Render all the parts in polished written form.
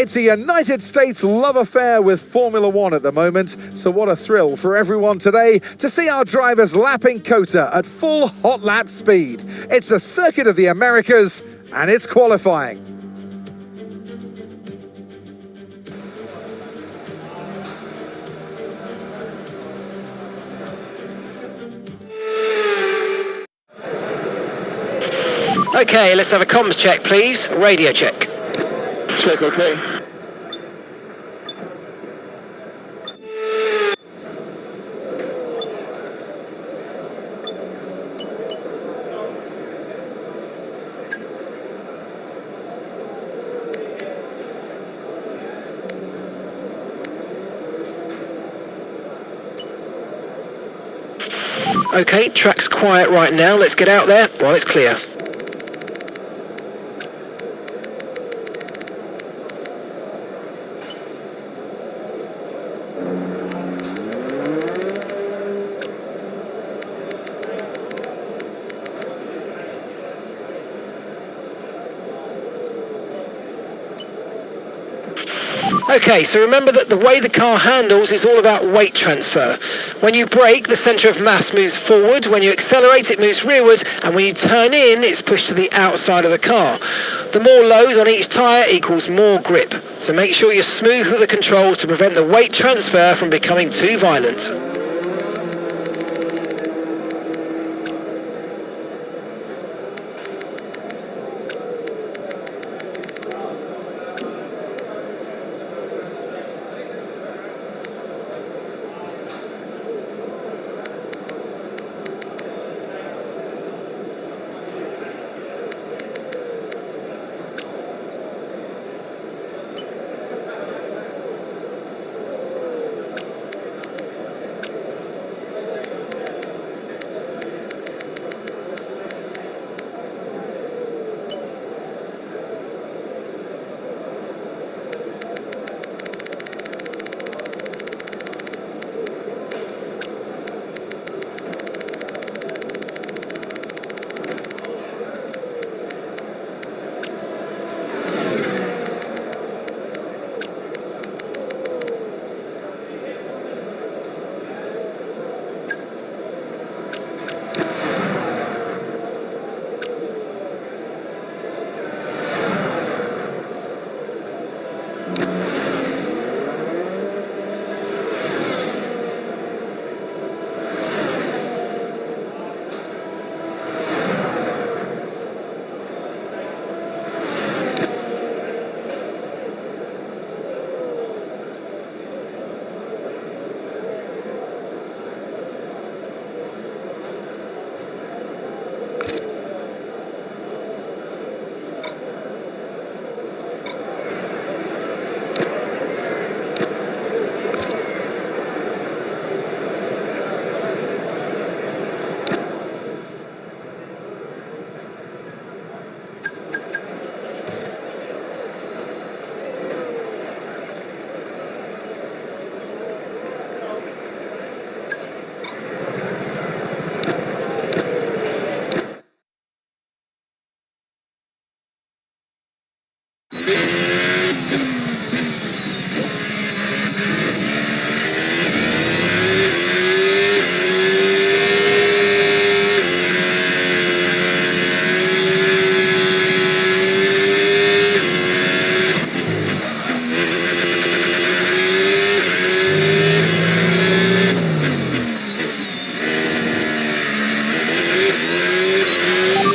It's a United States love affair with Formula One at the moment, so what a thrill for everyone today to see our drivers lapping COTA at full hot lap speed. It's the Circuit of the Americas, and it's qualifying. Okay, let's have a comms check, please. Radio check. Check, okay. Okay, track's quiet right now. Let's get out there while it's clear. Okay, so remember that the way the car handles is all about weight transfer. When you brake, the centre of mass moves forward. When you accelerate, it moves rearward. And when you turn in, it's pushed to the outside of the car. The more loads on each tyre equals more grip. So make sure you're smooth with the controls to prevent the weight transfer from becoming too violent.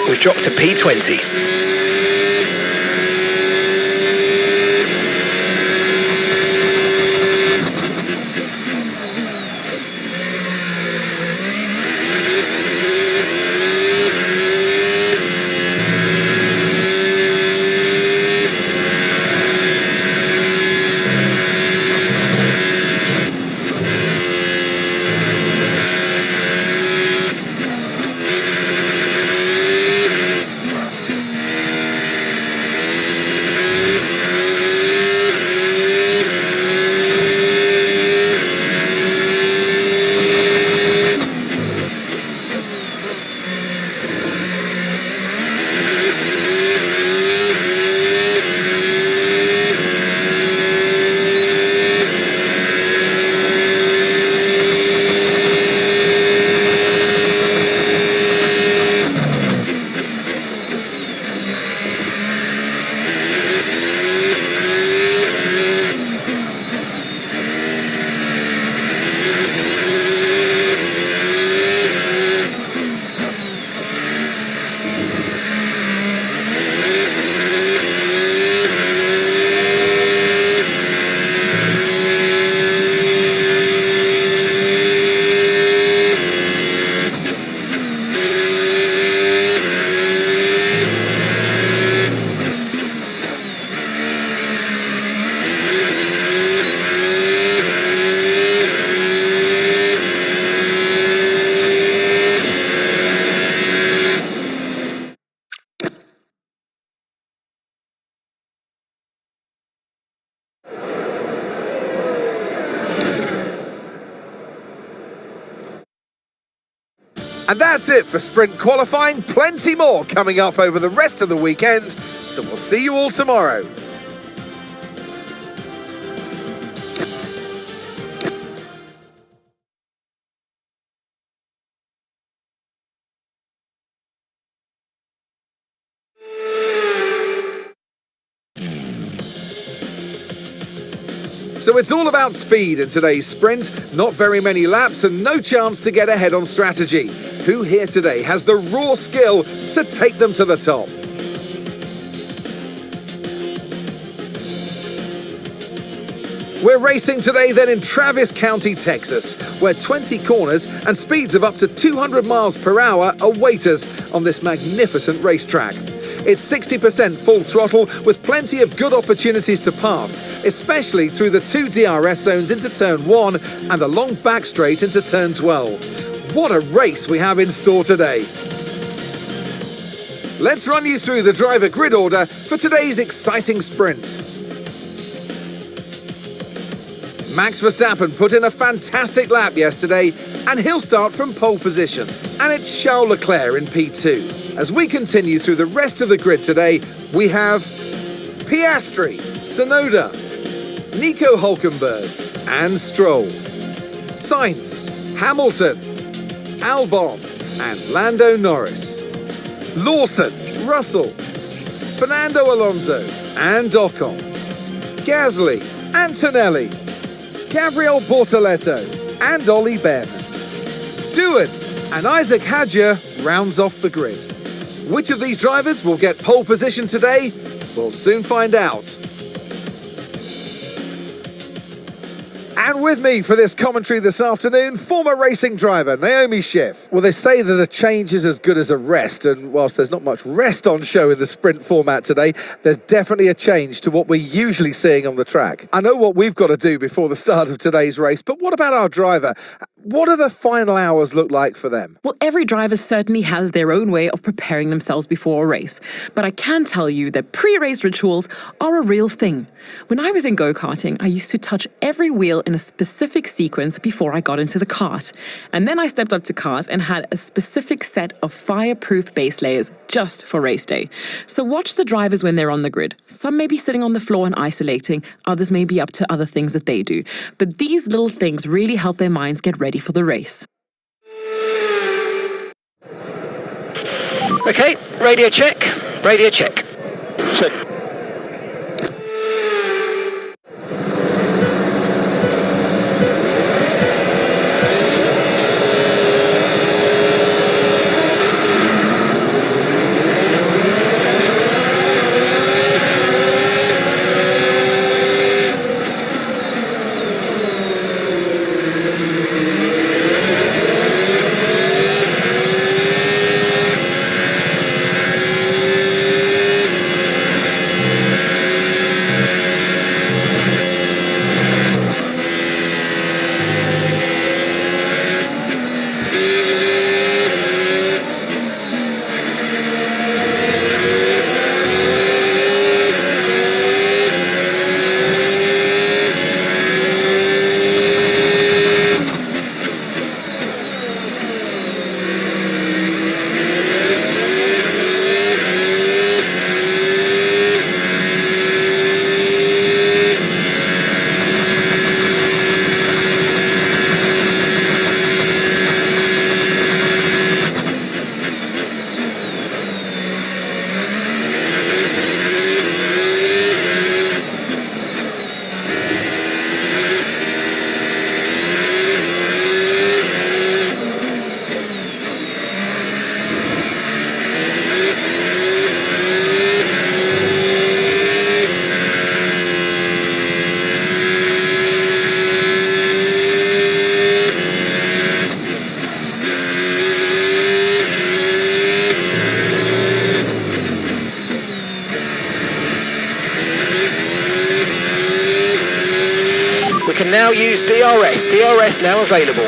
We've dropped to P20. And that's it for sprint qualifying. Plenty more coming up over the rest of the weekend. So we'll see you all tomorrow. So it's all about speed in today's sprint. Not very many laps and no chance to get ahead on strategy. Who here today has the raw skill to take them to the top? We're racing today then in Travis County, Texas, where 20 corners and speeds of up to 200 miles per hour await us on this magnificent racetrack. It's 60% full throttle with plenty of good opportunities to pass, especially through the 2 DRS zones into turn 1 and the long back straight into turn 12. What a race we have in store today. Let's run you through the driver grid order for today's exciting sprint. Max Verstappen put in a fantastic lap yesterday and he'll start from pole position. And it's Charles Leclerc in P2. As we continue through the rest of the grid today, we have Piastri, Tsunoda, Nico Hülkenberg and Stroll, Sainz, Hamilton, Albon and Lando Norris, Lawson, Russell, Fernando Alonso and Ocon, Gasly, Antonelli, Gabriel Bortoleto and Ollie Ben. Doohan and Isaac Hadjar rounds off the grid. Which of these drivers will get pole position today? We'll soon find out. And with me for this commentary this afternoon, former racing driver Naomi Schiff. Well, they say that a change is as good as a rest, and whilst there's not much rest on show in the sprint format today, there's definitely a change to what we're usually seeing on the track. I know what we've got to do before the start of today's race, but what about our driver? What do the final hours look like for them? Well, every driver certainly has their own way of preparing themselves before a race. But I can tell you that pre-race rituals are a real thing. When I was in go-karting, I used to touch every wheel in a specific sequence before I got into the kart. And then I stepped up to cars and had a specific set of fireproof base layers just for race day. So watch the drivers when they're on the grid. Some may be sitting on the floor and isolating, others may be up to other things that they do. But these little things really help their minds get ready for the race. Okay, radio check, radio check. Check. We can now use DRS. DRS now available.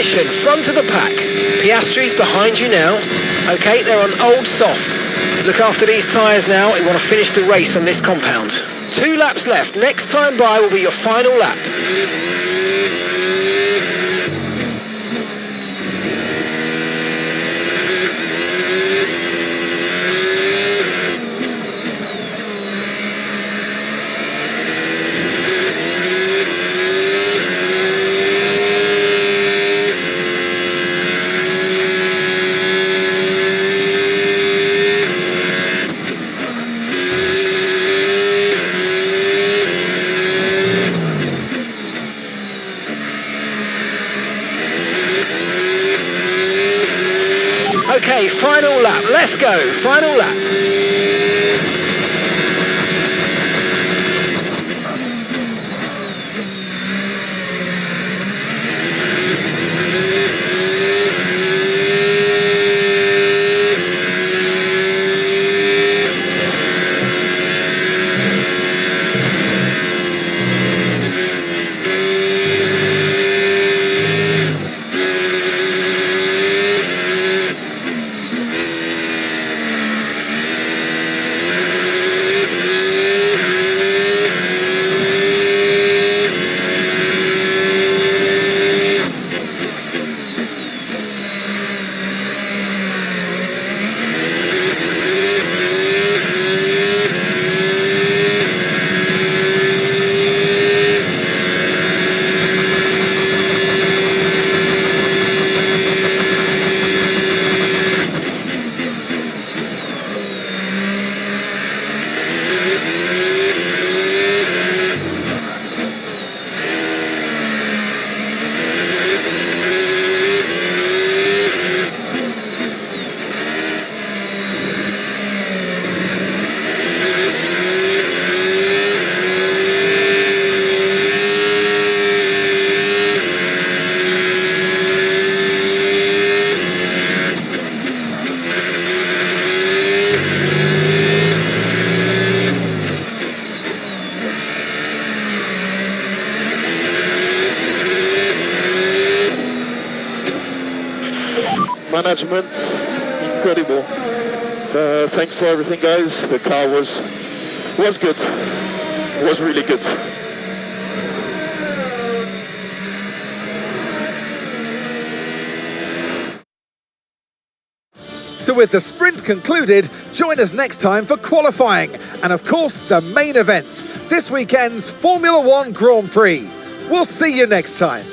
position, front of the pack. Piastri's behind you now. Okay, they're on old softs. Look after these tyres now. We want to finish the race on this compound. 2 laps left. Next time by will be your final lap. Okay, final lap. Let's go. Final lap. Management, incredible. Thanks for everything, guys. The car was good. Was really good. So with the sprint concluded, join us next time for qualifying and of course the main event, this weekend's Formula One Grand Prix. We'll see you next time.